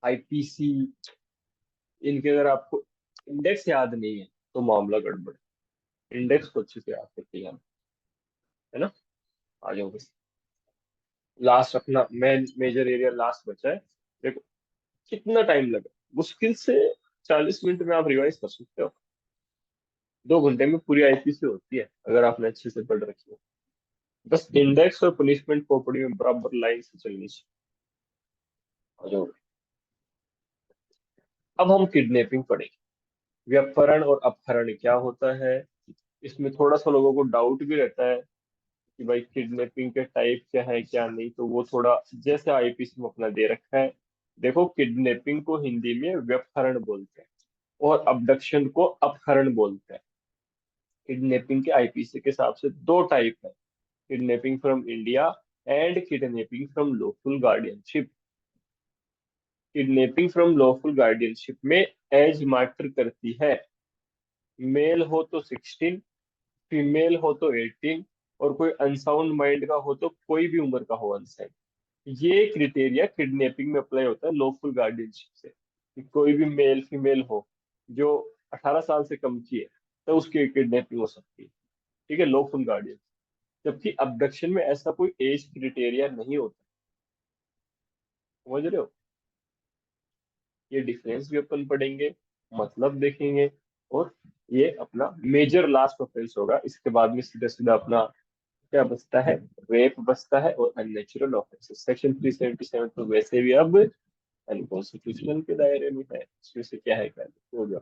आईपीसी, इनके अगर आपको इंडेक्स याद नहीं है तो मामला गड़बड़ है। इंडेक्स को अच्छे से याद करके जाना, है ना? आ जाओ बस। लास्ट अपना मेजर एरिया लास्ट बचा है। देखो कितना टाइम लगा, मुश्किल से 40 मिनट में आप रिवाइज कर सकते हो। 2 घंटे में पूरी आईपीसी होती है अगर आपने अच्छे से पढ़ रखी हो। बस इंडेक्स और पनिशमेंट खोपड़ी में बराबर लाइन से चलनी चाहिए। और अब हम किडनैपिंग पढ़ेंगे। व्यपहरण और अपहरण क्या होता है, इसमें थोड़ा सा लोगों को डाउट भी रहता है कि भाई किडनैपिंग के टाइप क्या है क्या नहीं, तो वो थोड़ा जैसे आईपीसी में अपना दे रखा है। देखो किडनैपिंग को हिंदी में व्यपहरण बोलते हैं और अबडक्शन को अपहरण बोलते हैं। किडनैपिंग के आईपीसी के हिसाब से दो टाइप है, kidnapping from India and kidnapping from lawful guardianship. Kidnapping from lawful guardianship में एज मैटर करती है। मेल हो तो 16, फीमेल हो तो 18, और कोई अनसाउंड माइंड का हो तो कोई भी उम्र का हो अनसाउंड। ये क्रिटेरिया किडनैपिंग में अप्लाई होता है लॉफुल गार्डियनशिप से, कि कोई भी मेल फीमेल हो जो 18 साल से कम की है तो उसकी किडनैपिंग हो सकती है। ठीक है, लॉफुल गार्डियन। जबकि अबडक्शन में ऐसा कोई एज क्रिटेरिया नहीं होता। समझ रहे हो, ये डिफरेंस भी अपन पढ़ेंगे, मतलब देखेंगे। और ये अपना मेजर लास्ट ऑफेंस होगा, इसके बाद में सीधा सीधा अपना क्या बचता है, रेप बचता है और अननेचुरल ऑफेंसेस। सेक्शन 377 तो वैसे भी अब अनकॉन्स्टिट्यूशनल के दायरे में है, इसमें से क्या है क्या नहीं, हो गया।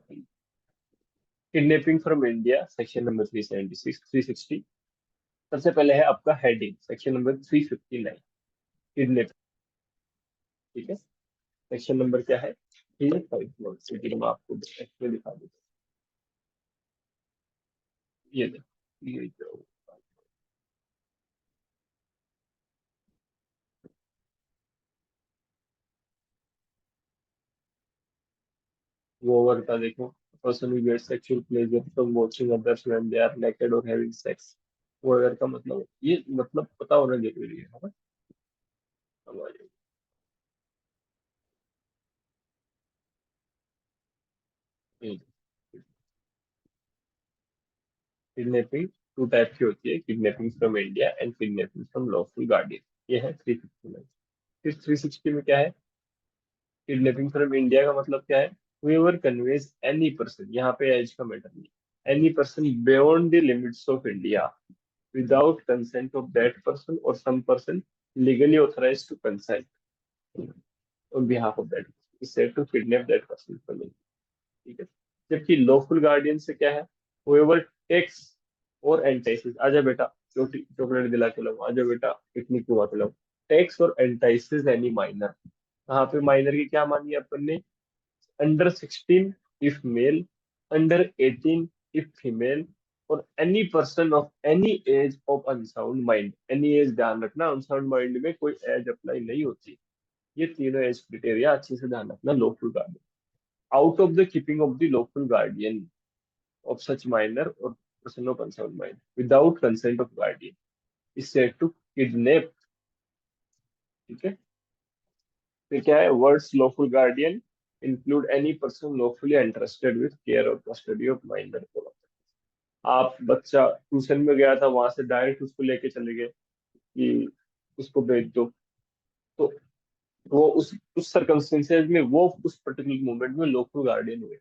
Kidnapping from India section number 376 360। सबसे पहले है आपका हेडिंग सेक्शन नंबर 359, किडनैपिंग। ठीक है, सेक्शन नंबर क्या है, 359। मैं आपको एक्चुअली दिखा देता हूँ। ये देखो, ये जो ओवर का देखो, person who gets sexual pleasure from watching others when they are naked or having sex। Over का मतलब, ये मतलब पता होना जरूरी है ना हमारे। किडनैपिंग टू टाइप की होती है, kidnapping from India and kidnapping from lawful guardian. ये है 359। फिर 360 में क्या है, किडनैपिंग फ्रॉम इंडिया का मतलब क्या है, whoever conveys any person, यहाँ पे एज का मैटर नहीं, any person beyond the limits of India without consent of that person or some person legally authorized to consent on behalf of that person is said to kidnap that person for me। ठीक है, जबकि lawful guardian से क्या है, whoever takes और entices, आजा बेटा chocolate दिला के लाओ, आजा बेटा पिकनिक घुमा के लाओ। टेक्स और entices एनी माइनर, यहाँ पे माइनर की क्या मानी है अपन ने, under 16 if male, under 18 if female, और any person of any age of unsound mind. Any age ध्यान रखना, अनसाउंड माइंड में कोई एज अप्लाई नहीं होती। ये तीनों एज क्रिटेरिया अच्छे से ध्यान रखना lawful guardian. Out of the keeping of the lawful guardian of such minor और person of unsound mind without consent of guardian is said to kidnap. ठीक है, फिर क्या है, words lawful guardian include any person lawfully interested with care और custody of minor. आप बच्चा tuition में गया था, वहां से डायरेक्ट उसको लेके चले गए कि उसको भेज दो, तो वो उस सर्कमस्टेंसेज में वो उस पर्टिकुलर मोमेंट में लोकल गार्डियन हुए,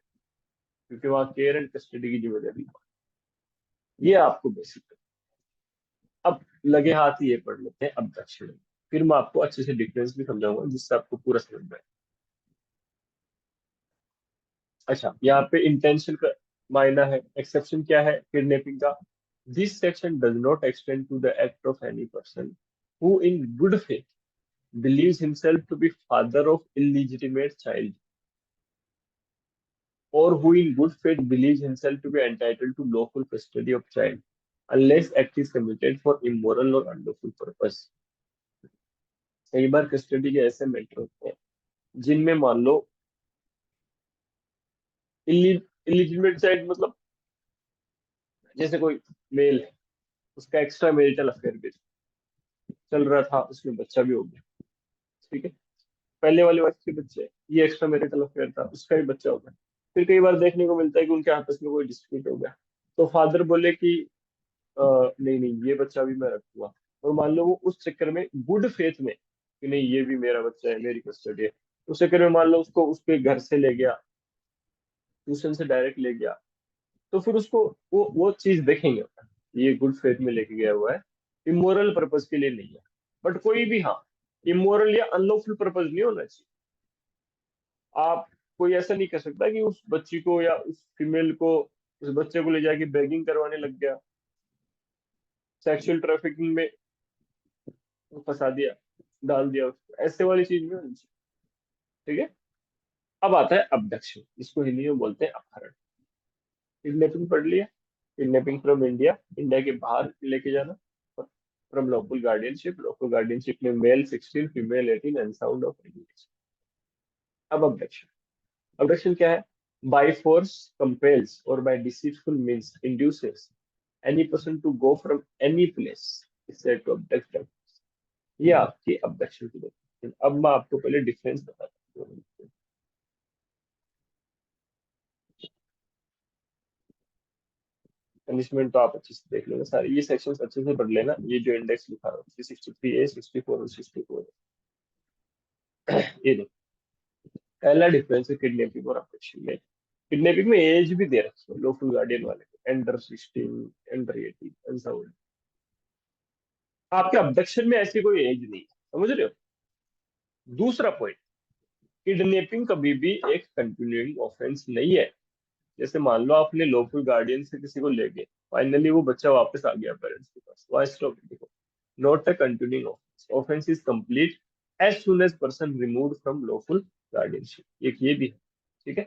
क्योंकि वहाँ केयर एंड कस्टडी की जिम्मेदारी। ये आपको बेसिक। अब लगे हाथ ही ये पढ़ लेते हैं अब दक्षिण में। फिर मैं आपको अच्छे से डिफरेंस भी समझाऊंगा जिससे आपको पूरा समझ में आए। अच्छा, यहाँ पे इंटेंशन का मायना है, एक्सेप्शन क्या है किडनैपिंग का, this section does not extend to the act of any person who in good faith believes himself to be father of illegitimate child, or who in good faith believes himself to be entitled to lawful custody of child, unless act is committed for immoral or unlawful purpose। कई बार custody के ऐसे matter होते हैं जिनमें मान लो इलीजिटिमेट child मतलब, जैसे कोई मेल है, उसका एक्स्ट्रा मैरिटल अफेयर भी चल रहा था, उसमें बच्चा भी हो गया। ठीक है, पहले वाले वाइफ के बच्चे हैं, ये एक्स्ट्रा मैरिटल अफेयर था, उसका भी बच्चा हो गया। फिर कई बार देखने को मिलता है कि उनके आपस में कोई डिस्प्यूट हो गया, तो फादर बोले कि नहीं नहीं ये बच्चा भी मैं रखूंगा, और मान लो वो उस चक्कर में गुड फेथ में कि नहीं ये भी मेरा बच्चा है, मेरी कस्टडी है, उस चक्कर में मान लो उसको उसके घर से ले गया, ट्यूशन से डायरेक्ट ले गया, तो फिर उसको वो चीज देखेंगे, ये गुड फेथ में लेके गया हुआ है, इमोरल पर्पज के लिए नहीं है। बट कोई भी, हाँ, इमोरल या अनलॉफुल पर्पज नहीं होना चाहिए। आप कोई ऐसा नहीं कर सकता कि उस बच्ची को या उस फीमेल को, उस बच्चे को ले जाके बेगिंग करवाने लग गया, सेक्सुअल ट्रैफिकिंग में फंसा दिया, डाल दिया उसको, ऐसे वाली चीज नहीं होनी चाहिए। ठीक है। अब आता है अबडक्शन, इसको हिंदी में बोलते हैं अपहरण। किडनैपिंग पढ़ लिया, किडनैपिंग फ्रॉम इंडिया, इंडिया के बाहर लेके जाना, from lawful guardianship, lawful guardianship में male 16, female 18 and sound of age. अब अबडक्शन, अबडक्शन क्या है? बाय फोर्स, कंपेल्स और by deceitful means induces any person to go from any place is said to abduct. ये आपकी abduction की definition. अब मैं आपको पहले डिफरेंस बताता हूँ। पनिशमेंट तो आप अच्छे से देख लेना, सारे ये सेक्शंस अच्छे से पढ़ लेना, ये जो इंडेक्स लिखा है 363A, 64 और 64, ये देखो। पहला डिफरेंस है किडनैपिंग और अबडक्शन में। किडनैपिंग में एज भी दे रखी है लॉफुल गार्डियन वाले को, under 16, under 18 and so on. आपके अबडक्शन में ऐसी कोई एज नहीं है, समझ रहे हो? दूसरा पॉइंट, किडनैपिंग कभी भी एक कंटिन्यूइंग ऑफेंस नहीं है। जैसे मान लो आपने लॉफुल गार्डियन से किसी को ले गए, फाइनली वो बच्चा वापस आ गया पेरेंट्स के पास, वहां स्टॉप देखो, not a continuing offence, offence is complete as soon as person removed from lawful guardianship, एक ये भी है। ठीक है।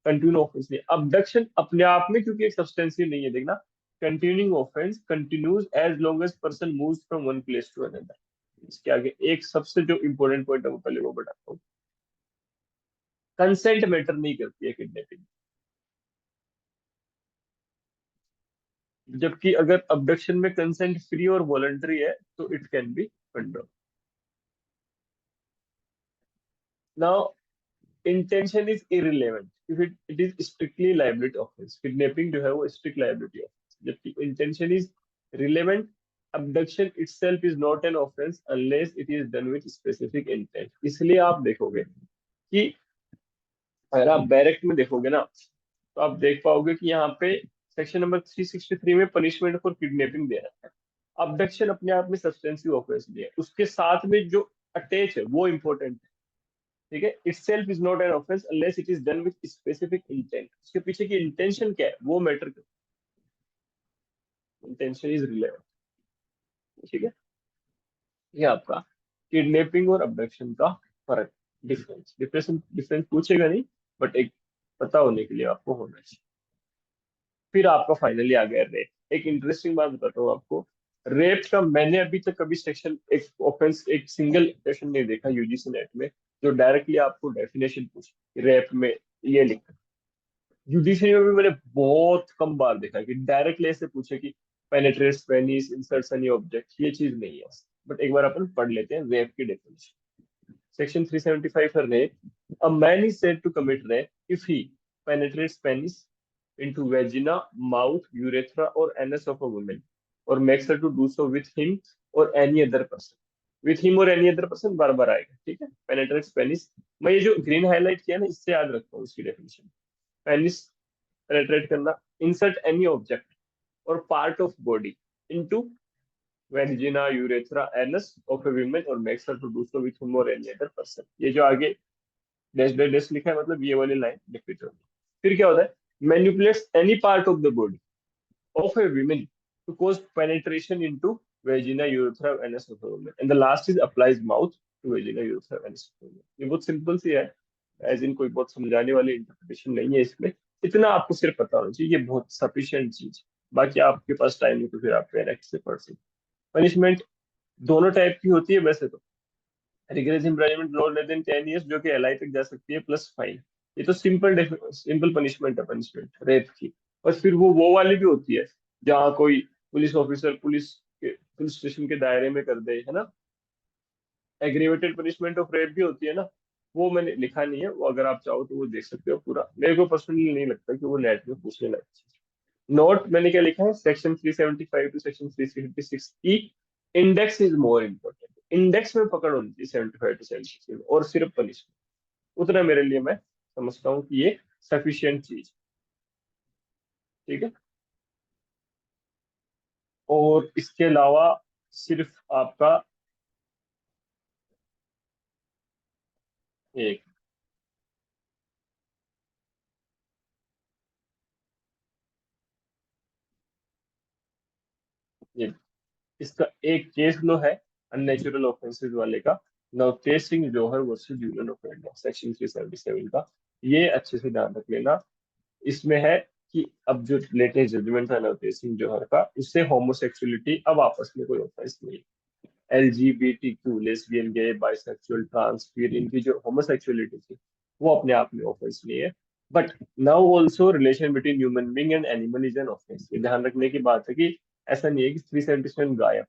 कंटिन्यू ऑफेंस नहीं, अबडक्शन अपने आप में क्योंकि एक सब्सटेंसिव नहीं है, देखना, continuing offence continues as long as person moves from one place to another. इसके आगे एक सबसे जो इंपॉर्टेंट पॉइंट है वो पहले वो बताता हूँ, कंसेंट मैटर नहीं करती है किडनैपिंग। जबकि अगर अबडक्शन में कंसेंट फ्री और वॉलंटरी है तो it can be condom. Now intention is irrelevant if it is strictly liability offence, kidnapping जो है वो स्ट्रिक्ट लाइबिलिटी ऑफेंस, जबकि intention is relevant. Abduction itself is not an offence unless it is done with specific intent. इसलिए आप देखोगे कि अगर आप डायरेक्ट में देखोगे ना, तो आप देख पाओगे कि यहाँ पे सेक्शन नंबर 363 में पनिशमेंट फॉर किडनैपिंग दे रहा है। अबडक्शन अपने आप में सब्सटेंसिव ऑफेंस नहीं है, उसके साथ में जो अटैच है वो इंपॉर्टेंट है। ठीक है। Itself is not an offence unless it is done with specific intent, उसके पीछे की इंटेंशन क्या है वो मैटर करता है, इंटेंशन इज रिलेवेंट। ठीक है। ये आपका किडनैपिंग और अबडक्शन का फर्क, डिफरेंस, डिफरेंस पूछेगा नहीं, बट एक पता होने के लिए आपको होना चाहिए। फिर आपका फाइनली आ गया रेप। एक इंटरेस्टिंग बात बताता हूँ आपको, रेप का मैंने अभी तक कभी सेक्शन, एक ऑफेंस, एक सिंगल सेक्शन नहीं देखा यूजीसी नेट में जो डायरेक्टली आपको डेफिनेशन पूछे रेप में ये लिखा। जुडिशरी में भी मैंने बहुत कम बार देखा कि डायरेक्टली ऐसे पूछे कि penetrates penis inserts any object, ये चीज नहीं है। बट एक बार अपन पढ़ लेते हैं रेप की definition. Section 375 for rape. A man is said to commit rape if he penetrates penis into vagina, mouth, urethra, or anus of a woman, or makes her to do so with him or any other person. With him or any other person बार बार आएगा, ठीक है। penetrates penis, मैं ये जो green highlight किया ना इससे याद रखता हूँ इसकी डेफिनेशन। पेनिस पेनेट्रेट करना, इंसर्ट एनी ऑब्जेक्ट और part of body into vagina, urethra, anus of a woman or makes her to do so with whom or any other person। ये जो आगे डैश डैश डैश लिखा है मतलब ये वाली लाइन रिपीट होगी। फिर क्या होता है? Manipulates any part of the body of A woman to cause penetration into vagina, urethra, anus of a woman, and the last is applies mouth to vagina, urethra, anus of a woman। ये बहुत simple सी है, as in कोई बहुत समझाने वाली interpretation नहीं है इसमें। इतना आपको सिर्फ पता होना चाहिए, ये बहुत सफिशिएंट चीज। बाकी आपके पास टाइम है तो फिर आप डायरेक्ट से पढ़ सकते। पनिशमेंट दोनों टाइप की होती है वैसे तो, rigorous imprisonment not less than 10 years जो कि एलआई तक जा सकती है प्लस फाइन। ये तो सिंपल पनिशमेंट है, पनिशमेंट रेप की। और फिर वो वाली भी होती है जहाँ कोई पुलिस ऑफिसर पुलिस स्टेशन के दायरे में कर दे, है ना। एग्रीवेटेड पनिशमेंट ऑफ रेप भी होती है ना, वो मैंने लिखा नहीं है, वो अगर आप चाहो तो वो देख सकते हो पूरा। मेरे को पर्सनली नहीं लगता कि वो नेट में पूछने लायक चीज। नोट मैंने क्या लिखा है, section 375 to section 356 E index is more important. Index में पकड़ होनी चाहिए 75 to 76 और सिर्फ पनिशमेंट, उतना मेरे लिए मैं समझता हूँ कि ये सफिशियंट चीज। ठीक है। और इसके अलावा सिर्फ आपका एक ये इसका एक केस लो है अननेचुरल ऑफेंसेस वाले का, Navtej Singh Johar versus Union of India section 377 का। ये अच्छे से ध्यान रख लेना। इसमें है कि अब जो लेटेस्ट जजमेंट है नवतेज सिंह जौहर का, उससे होमोसेक्सुअलिटी अब आपस में कोई ऑफेंस नहीं है। LGBTQ lesbian gay bisexual trans फिर इनकी जो होमोसेक्सुअलिटी थी वो अपने आप में ऑफेंस नहीं है। But now also relation between human being and animal is an offence. ये ध्यान रखने की बात है कि ऐसा नहीं है कि 377 गायब।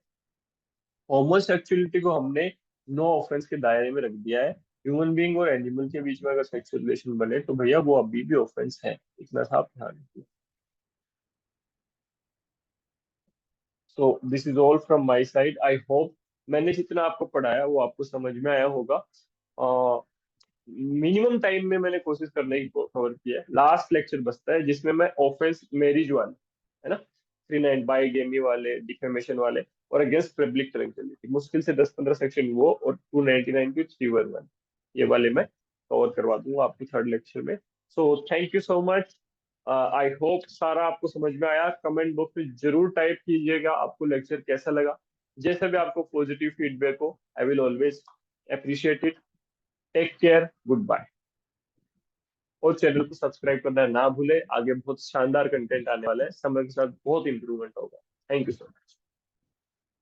होमोसेक्सुअलिटी को हमने नो ऑफेंस के दायरे में रख दिया है। ह्यूमन बीइंग और एनिमल के बीच में अगर सेक्सुअल रिलेशन बने तो भैया वो अभी भी ऑफेंस है, इतना सा आप ध्यान रखिए। So this is all from my side. I hope मैंने जितना आपको पढ़ाया वो आपको समझ में आया होगा। मिनिमम टाइम में मैंने कोशिश करने की कवर किया है। लास्ट लेक्चर बचता है जिसमें मैं ऑफेंस मैरिज वाले, है ना, 39 बाई गेमी वाले, डिफेमेशन वाले और अगेंस्ट पब्लिक ट्रैंक्विलिटी, मुश्किल से 10-15 सेक्शन वो और 299 की 311 ये वाले मैं कवर करवा दूंगा आपको थर्ड लेक्चर में। So thank you so much. I hope सारा आपको समझ में आया। कमेंट बॉक्स में जरूर टाइप कीजिएगा आपको लेक्चर कैसा लगा। जैसे भी आपको पॉजिटिव फीडबैक हो I will always appreciate it. Take care, goodbye. और चैनल को सब्सक्राइब करना ना भूले, आगे बहुत शानदार कंटेंट आने वाला है, समय के साथ बहुत इंप्रूवमेंट होगा। Thank you so much.